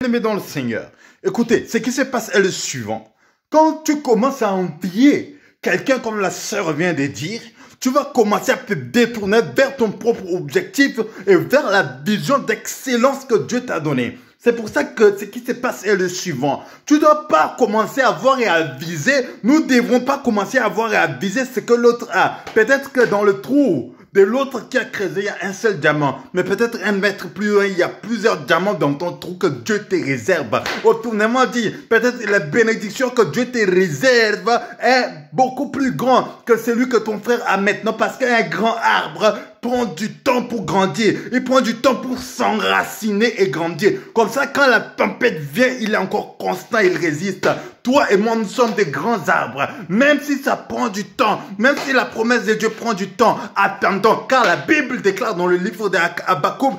Bien-aimé dans le Seigneur, écoutez, ce qui se passe est le suivant. Quand tu commences à envier quelqu'un comme la sœur vient de dire, tu vas commencer à te détourner vers ton propre objectif et vers la vision d'excellence que Dieu t'a donnée. C'est pour ça que ce qui se passe est le suivant. Tu ne dois pas commencer à voir et à viser. Nous ne devrons pas commencer à voir et à viser ce que l'autre a. Peut-être que dans le trou de l'autre qui a creusé, il y a un seul diamant. Mais peut-être 1 mètre plus loin, il y a plusieurs diamants dans ton trou que Dieu te réserve. Autrement dit, peut-être la bénédiction que Dieu te réserve est beaucoup plus grande que celui que ton frère a maintenant. Parce qu'un grand arbre prend du temps pour grandir. Il prend du temps pour s'enraciner et grandir. Comme ça, quand la tempête vient, il est encore constant, il résiste. Toi et moi, nous sommes des grands arbres. Même si ça prend du temps, même si la promesse de Dieu prend du temps, attendons. Car la Bible déclare dans le livre d'Habakkuk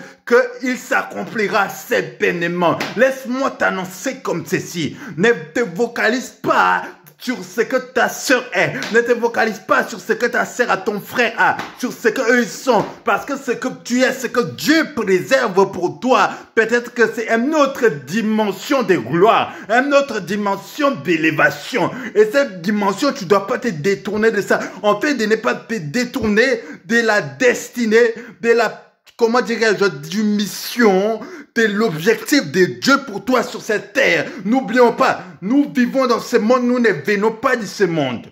qu'il s'accomplira certainement. Laisse-moi t'annoncer comme ceci. Ne te vocalise pas sur ce que ta sœur est. Ne te vocalise pas sur ce que ta sœur a, ton frère a, sur ce qu'eux ils sont. Parce que ce que tu es, ce que Dieu préserve pour toi, peut-être que c'est une autre dimension de gloire, une autre dimension d'élévation. Et cette dimension, tu ne dois pas te détourner de ça. En fait, de ne pas te détourner de la destinée, de la, comment dirais-je, du mission, de l'objectif de Dieu pour toi sur cette terre. N'oublions pas, nous vivons dans ce monde, nous ne venons pas de ce monde.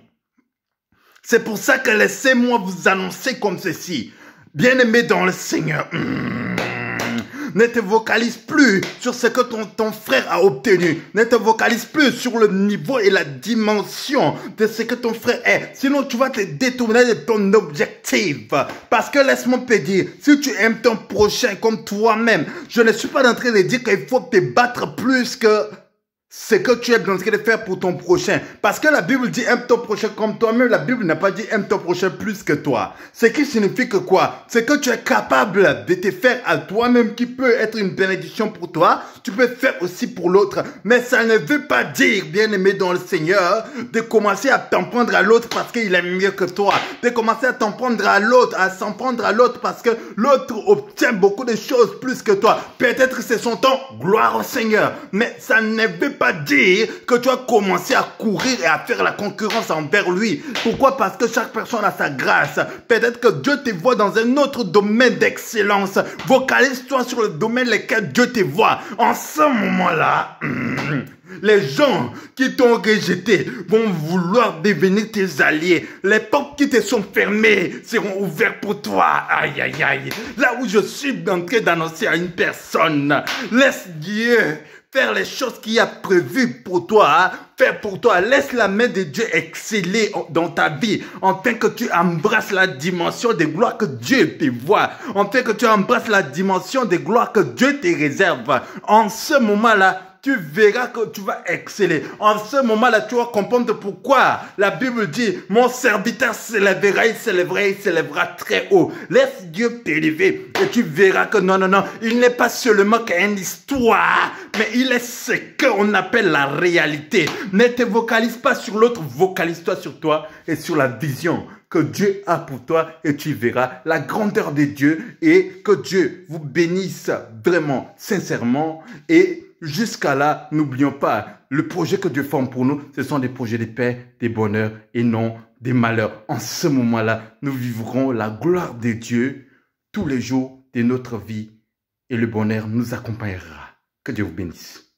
C'est pour ça que laissez-moi vous annoncer comme ceci. Bien-aimé dans le Seigneur, ne te vocalise plus sur ce que ton frère a obtenu. Ne te vocalise plus sur le niveau et la dimension de ce que ton frère est. Sinon, tu vas te détourner de ton objectif. Parce que laisse-moi te dire, si tu aimes ton prochain comme toi-même, je ne suis pas en train de dire qu'il faut te battre plus que ce que tu es en train de faire pour ton prochain. Parce que la Bible dit aime ton prochain comme toi-même. La Bible n'a pas dit aime ton prochain plus que toi. Ce qui signifie que quoi? C'est que tu es capable de te faire à toi-même qui peut être une bénédiction pour toi. Tu peux faire aussi pour l'autre. Mais ça ne veut pas dire, bien-aimé dans le Seigneur, de commencer à t'en prendre à l'autre parce qu'il est mieux que toi. De commencer à t'en prendre à l'autre, à s'en prendre à l'autre parce que l'autre obtient beaucoup de choses plus que toi. Peut-être que c'est son temps, gloire au Seigneur. Mais ça ne veut pas dire que tu as commencé à courir et à faire la concurrence envers lui. Pourquoi? Parce que chaque personne a sa grâce. Peut-être que Dieu te voit dans un autre domaine d'excellence. Vocalise-toi sur le domaine lequel Dieu te voit. En ce moment-là, les gens qui t'ont rejeté vont vouloir devenir tes alliés. Les portes qui te sont fermées seront ouvertes pour toi. Aïe, aïe, aïe. Là où je suis en train d'annoncer à une personne, laisse Dieu faire les choses qu'il a prévues pour toi, faire pour toi. Laisse la main de Dieu exceller dans ta vie, afin que tu embrasses la dimension de gloire que Dieu te voit, afin que tu embrasses la dimension de gloire que Dieu te réserve. En ce moment-là, tu verras que tu vas exceller. En ce moment-là, tu vas comprendre pourquoi la Bible dit, mon serviteur s'élèvera, il s'élèvera très haut. Laisse Dieu t'élever et tu verras que non, il n'est pas seulement qu'une histoire, mais il est ce qu'on appelle la réalité. Ne te vocalise pas sur l'autre, vocalise-toi sur toi et sur la vision que Dieu a pour toi et tu verras la grandeur de Dieu et que Dieu vous bénisse vraiment, sincèrement. Et jusqu'à là, n'oublions pas, le projet que Dieu forme pour nous, ce sont des projets de paix, de bonheur et non des malheurs. En ce moment-là, nous vivrons la gloire de Dieu tous les jours de notre vie et le bonheur nous accompagnera. Que Dieu vous bénisse.